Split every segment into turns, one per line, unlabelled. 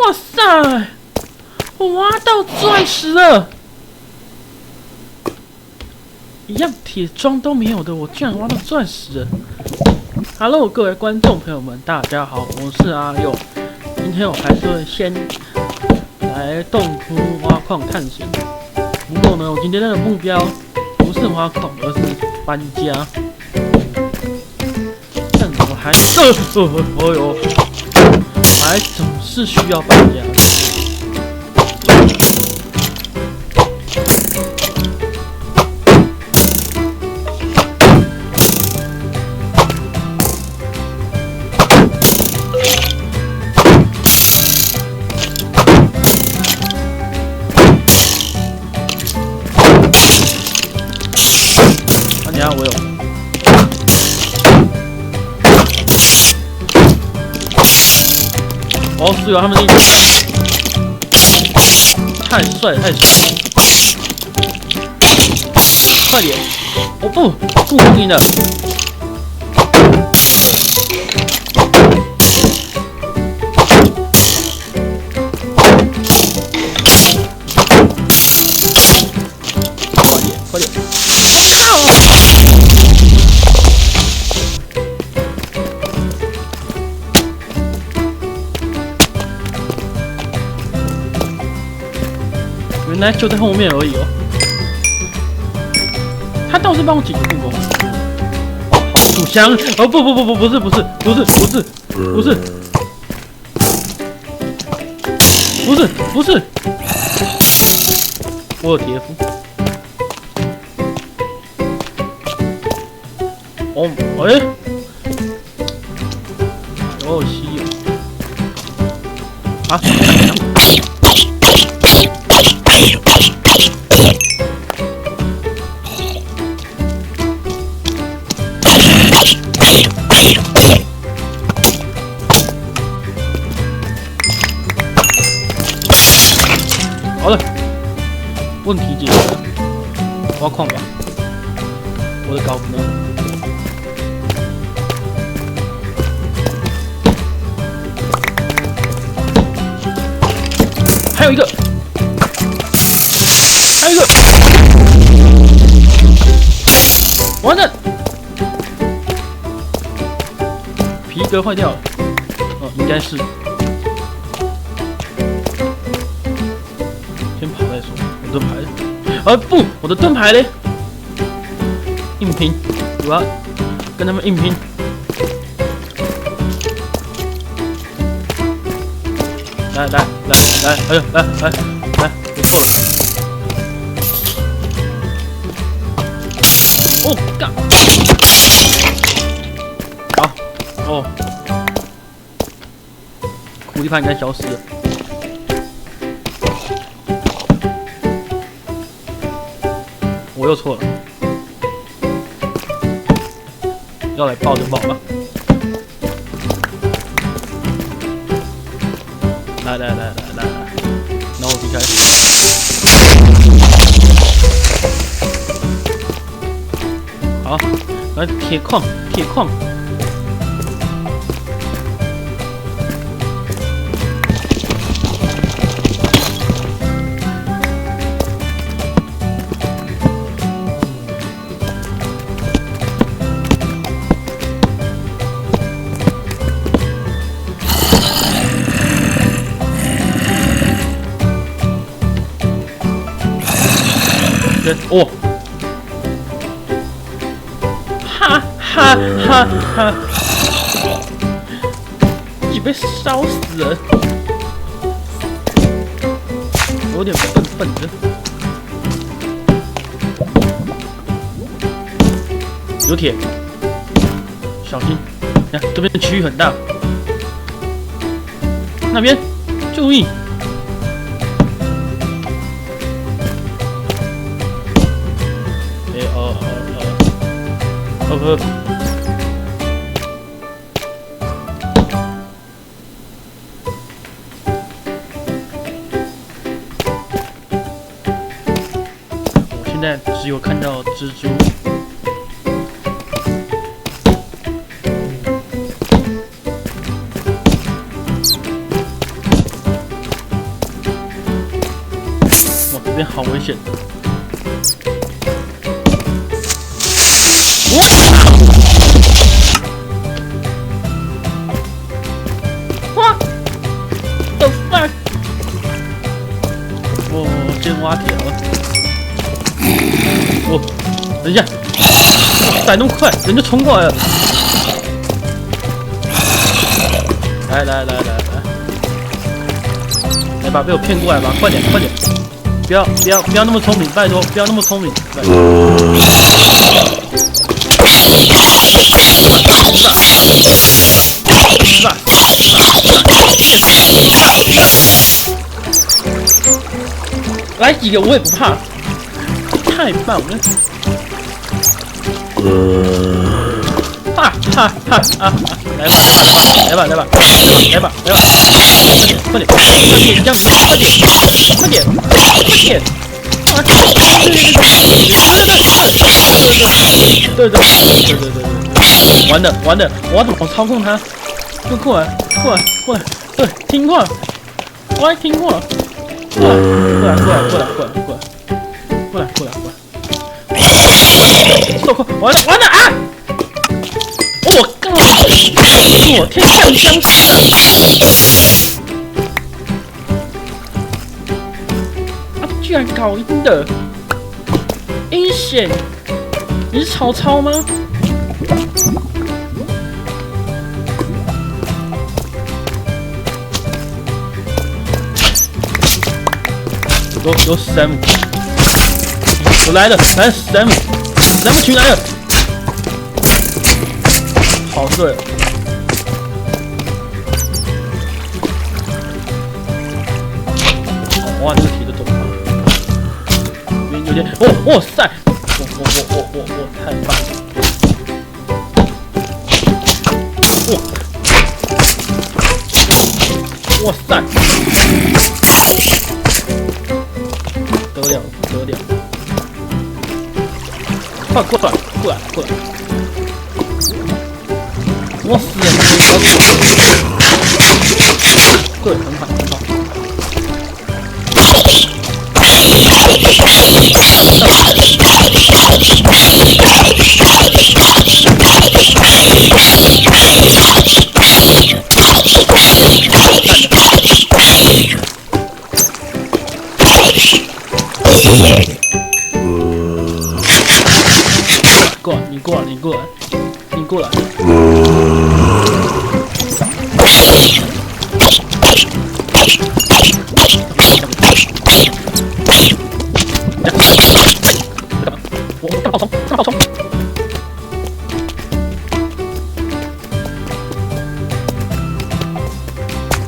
哇塞！我挖到钻石了！一样铁装都没有的，我居然挖到钻石了 ！Hello， 各位观众朋友们，大家好，我是阿佑。今天我还是会先来洞窟挖矿探险。不过呢，我今天的目标不是挖矿，而是搬家。但我还还总是需要搬家。等下我有。哦，是有他们那一太帅了，太帅了！快点！哦不，不公赢了！快点，快点！原来就在后面而已哦。他倒是帮我解决助攻。哦，好树香！哦不，不是，我有铁斧。哦，哎，哦，稀有。啊！好了，问题解决了，挖矿吧。我的镐子呢？还有一个，完了，皮革坏掉了。哦，应该是。先跑再说。我盾牌，不，我的盾牌嘞！硬拼，我要跟他们硬拼。来，哎呦，来，我错了。哦，干！好，哦，苦力怕应该消失了。我又错了，要来爆就爆吧！来，然后我避开。好，来铁矿。哦，哈！自己被烧死了，有点笨的。有铁，小心！看这边区域很大，那边注意。我现在只有看到蜘蛛。边好危险。哇 ！The fuck！ 先挖铁了。等一下，塞那么快，人就冲过来了。来，来吧，被我骗过来吧，快点，不要那么聪明，拜托，不要那么聪明。来几个我也不怕，太棒了！来吧！快点！江明，快点！对，完了，我要怎么操控它？就过来，对，听话，过来，受控，完了啊！我靠！我天降僵尸啊！居然搞阴的，阴险！你是曹操吗？有Sam，我来了，Sam群来了，好对。哇，这个题的走法，有点，哇塞，我太棒了，哇塞，得了，快过来，我死了，对，很好。你过来。我大爆冲！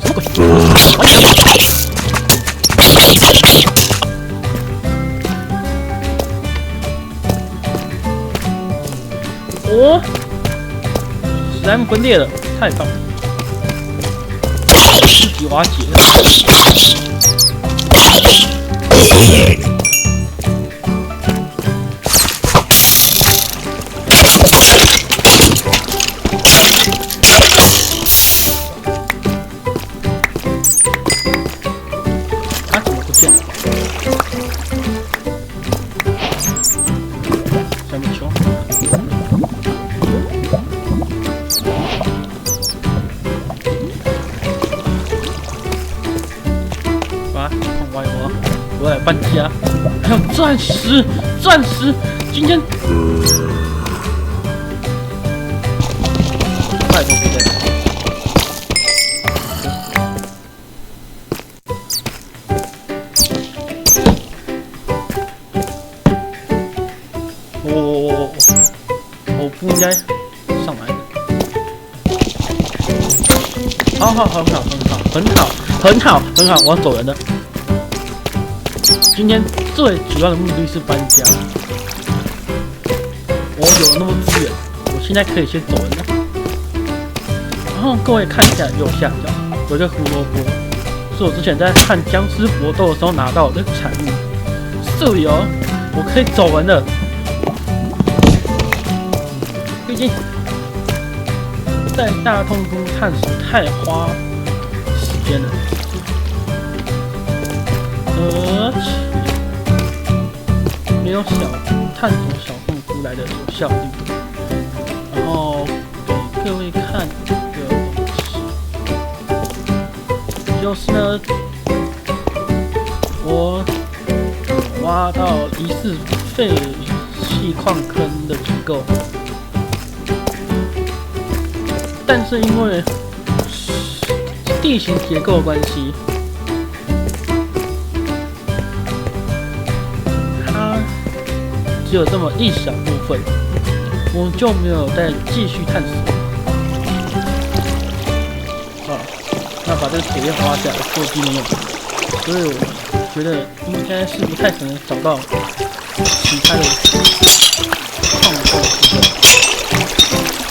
什么鬼？Sam分裂了，太棒了！自己瓦解了。啊，怎么不见了？下面球。我来搬家，还有钻石，今天拜托别再打。我不应该上来的。好，很好，我要走人了。今天最主要的目的是搬家。我有那么多资源，我现在可以先走人了。然后各位看一下右下角有一个胡萝卜，是我之前在看僵尸搏斗的时候拿到的产物。这里哦，我可以走人了。毕竟在大痛宫探索太花时间了。没有探索小洞窟来的有效率。然后给各位看一个东西，就是呢，我挖到疑似废气矿坑的结构，但是因为地形结构的关系，它只有这么一小部分，我就没有再继续探索。那把这个铁链挖下来做纪念用，所以我觉得应该是不太可能找到其他的矿洞部分，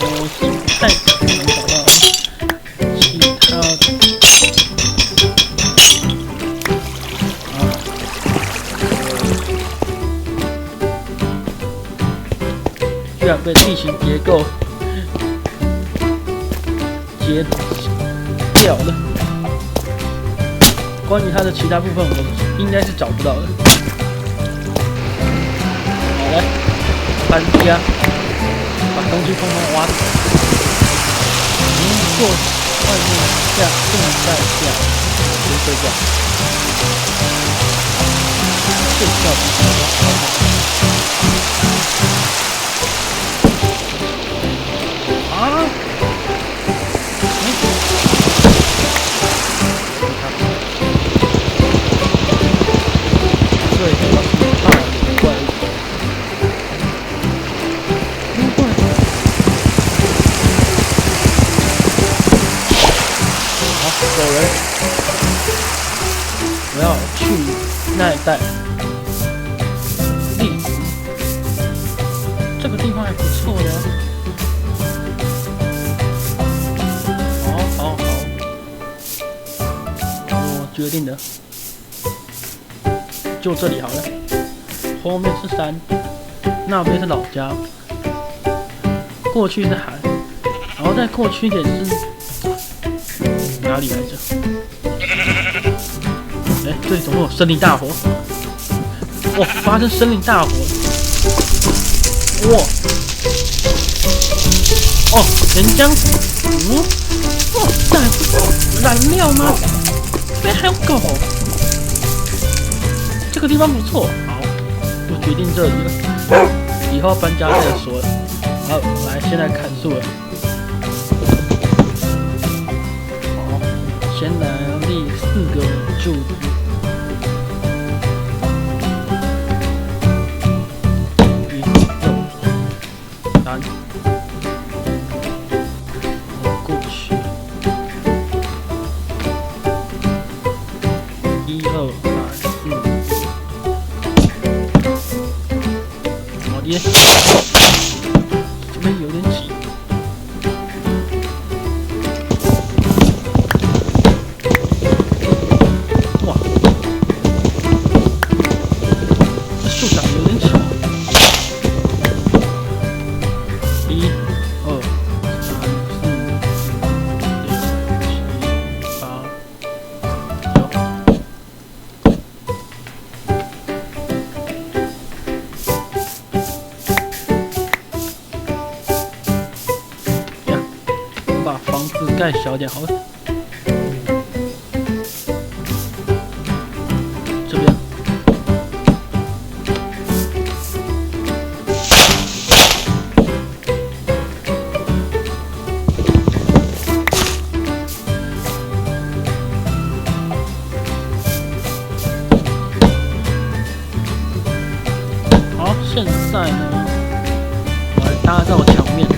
我是不太可能找到其他的。居然被地形结构截掉了。关于它的其他部分，我应该是找不到的。好了，搬家，把东西通通挖走。坐外面下，正在下，别睡觉，睡觉比较好。啊！对，主要是怕怪物。好，走人！我要去那一带。丽子，这个地方还不错的。好，我决定的。就这里好了，后面是山，那边是老家，过去是海，然后再过去一点是哪里来着？哎，对，总共有森林大火，哇，发生森林大火，哇，哦，岩浆，哇，这还不是燃料吗？这边还有狗。这个地方不错，好，我决定这里了。以后搬家再说。好，来，现在砍树了。好，先来立4个柱子。1、2、3，过去。1、2、3、4。这边有点挤。哇，这树长得有点吵。1、2、3、4、5、6、7、8、9。把房子盖小点好了。这边，好，现在呢，我来搭造墙面。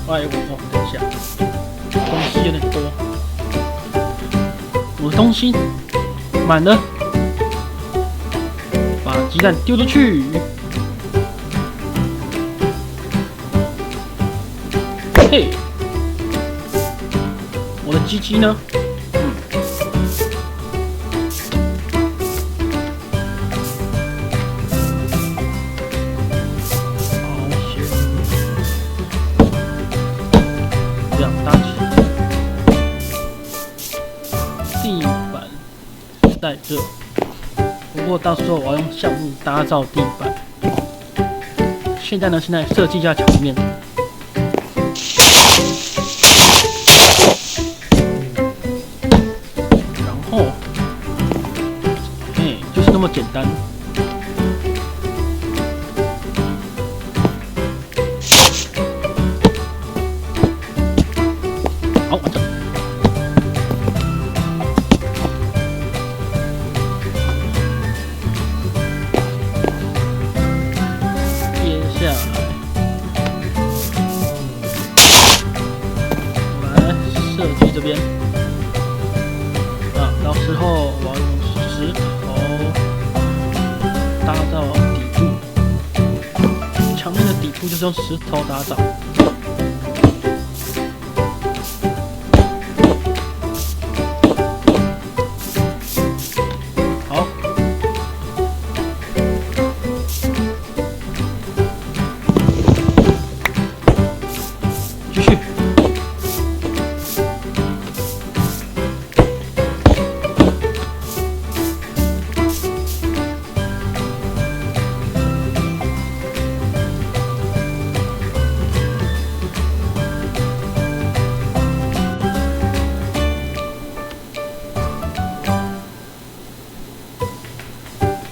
哎，我等一下，东西有点多，我的东西满了，把鸡蛋丢出去。嘿，我的鸡鸡呢？地板在这，不过到时候我要用橡木打造地板。现在设计一下墙面。然后，就是那么简单。好，完成。接下来，我来设计这边。到时候我要用石头打造底部，墙面的底部就是用石头打造。好，继续。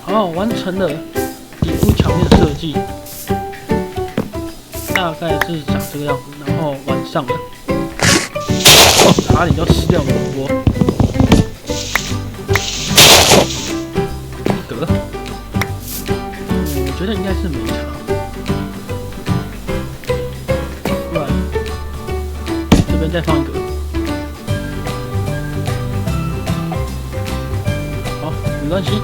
好，完成了底部墙面设计，大概是长这个样子。然后晚上了，差点就吃掉萝卜。格，我觉得应该是没差，不然这边再放一个。好，没关系。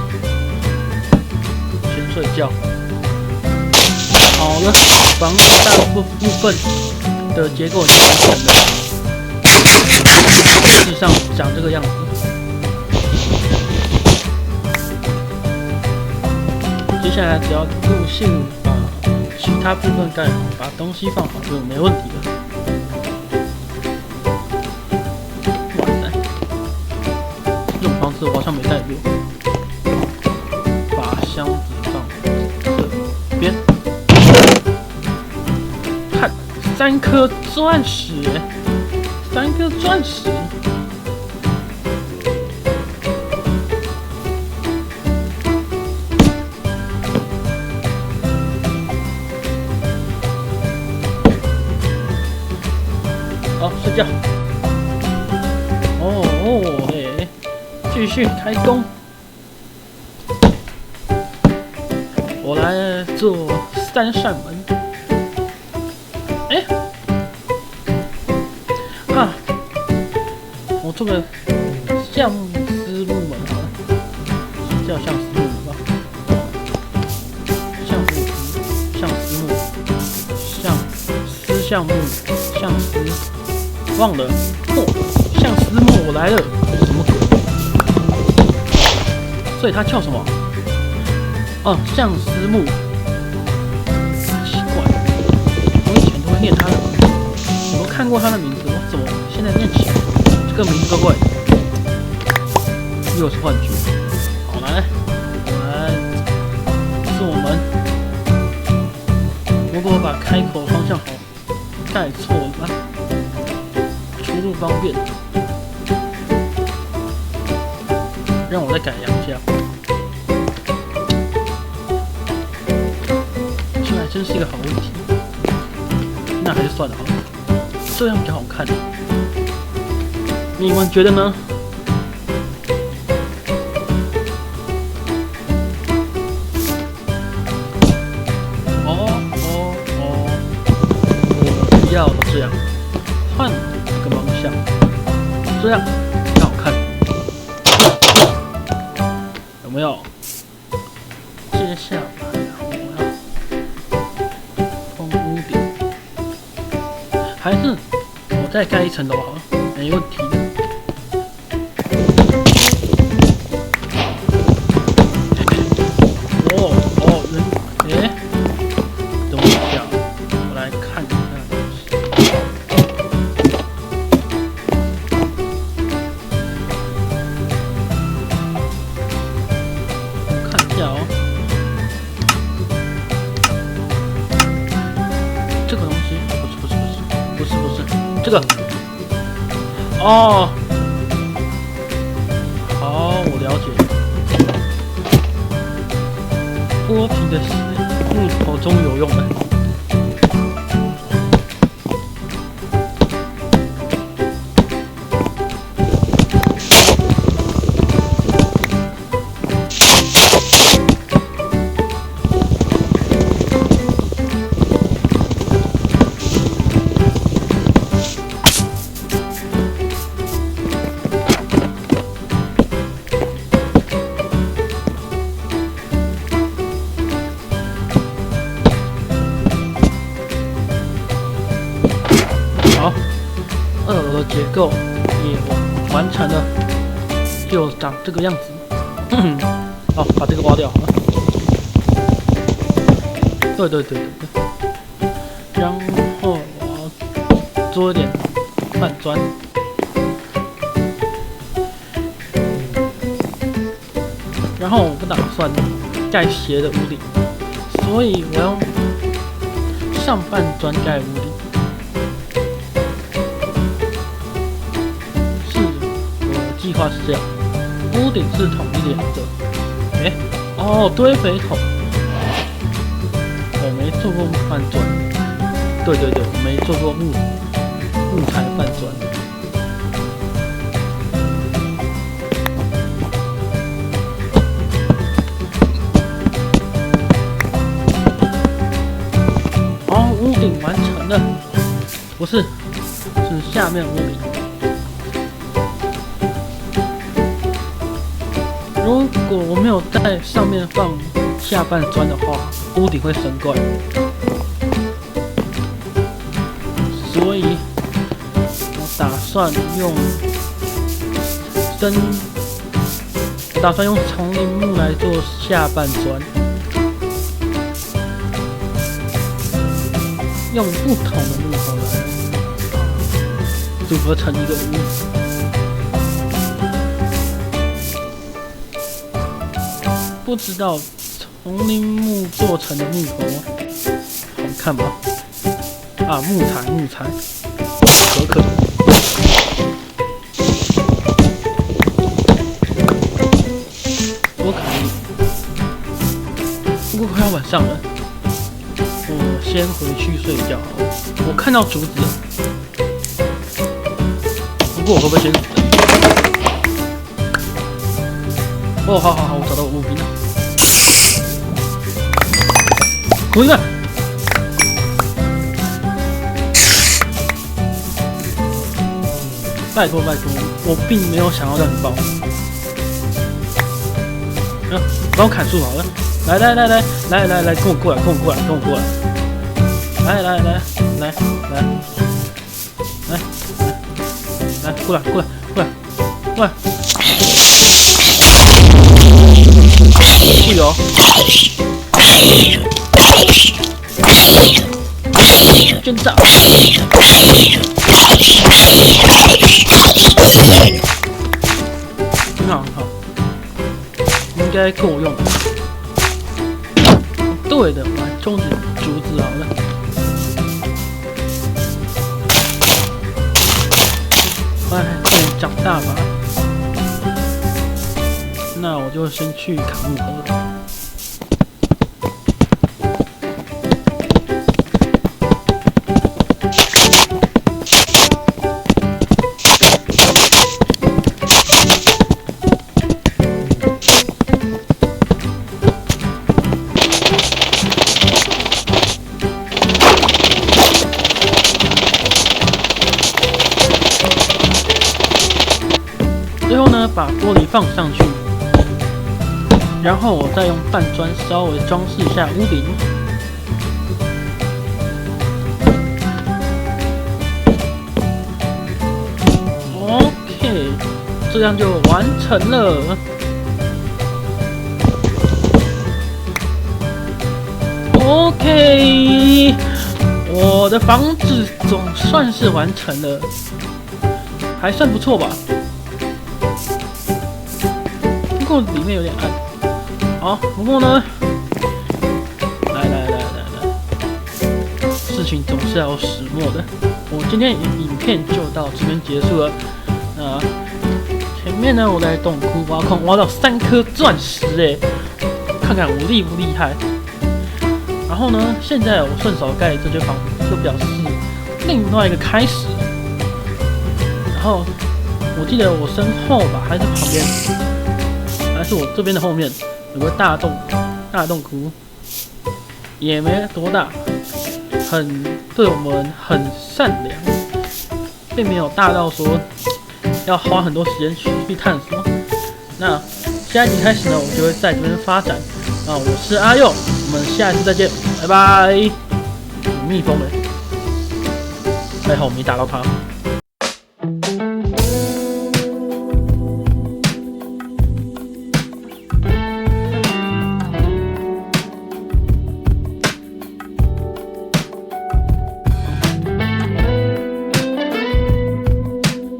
睡觉。好了，房子大部分的结构已经完成了，大致上长这个样子。接下来只要路线把其他部分盖好，把东西放好就没问题了。哇塞，这种方式我好像没带过。把箱子放这边，看3颗钻石，3颗钻石。好，睡觉。嘿，继续开工。我来做3扇门。我做个橡丝木门好了，叫橡丝木门吧。橡木，忘了。橡丝木，我来了。什么鬼？所以它叫什么？橡丝木。奇怪，我以前都会念它的，我都看过它的名字，我怎么现在念起来这个名字怪怪的？又是幻觉。好，来做门。如果我把开口方向好盖错了，出入方便。让我再改良一下。这还真是一个好问题。那还是算了好了，这样比较好看。你们觉得呢？我要这样，换个方向，这样比较好看，有没有？接下来我要封屋顶，还是我再盖一层楼好了，没问题的。等我一下，我来看一下。哦，好，我了解。剥皮的木头终于有用了。好，2楼的结构也完成了，就长这个样子。好，把这个挖掉好了。对。然后我要做一点半砖。然后我不打算盖斜的屋顶，所以我要上半砖盖屋顶。计划是这样，屋顶是统一连的。堆肥桶，我没做过半砖。对，我没做过木材半砖。屋顶完成了，不是，是下面屋顶。如果我没有在上面放下半砖的话，屋顶会生怪，所以我打算用丛林木来做下半砖，用不同的木头来组合成一个屋。不知道丛林木做成的木头好看吗？木材，可。我可以，不过快要晚上了，我先回去睡觉。我看到竹子了，不过我会不会先死？好，我找到我木兵了。滚啊！拜托，我并没有想要让你爆。帮我砍树好了。来，跟我过来。来，过来。去哦！奸诈！好，应该够用。对的，我来种点竹子好了。等长大吧。那我就先去砍木头了。最后呢，把玻璃放上去。然后我再用半砖稍微装饰一下屋顶。OK， 这样就完成了。OK， 我的房子总算是完成了，还算不错吧。不过里面有点暗。好，不过呢，来，事情总是要有始末的。我今天影片就到这边结束了。面呢，我在洞窟挖矿，挖到3颗钻石哎，看看我厉不厉害。然后呢，现在我顺手盖这间房子，就表示另外一个开始。然后我记得我身后吧，还是旁边，还是我这边的后面有个大洞窟，也没多大，对我们很善良，并没有大到说要花很多时间去探索。那下一集开始呢，我就会在这边发展。那我是阿佑，我们下一次再见，拜拜。蜜蜂还好我没打到它。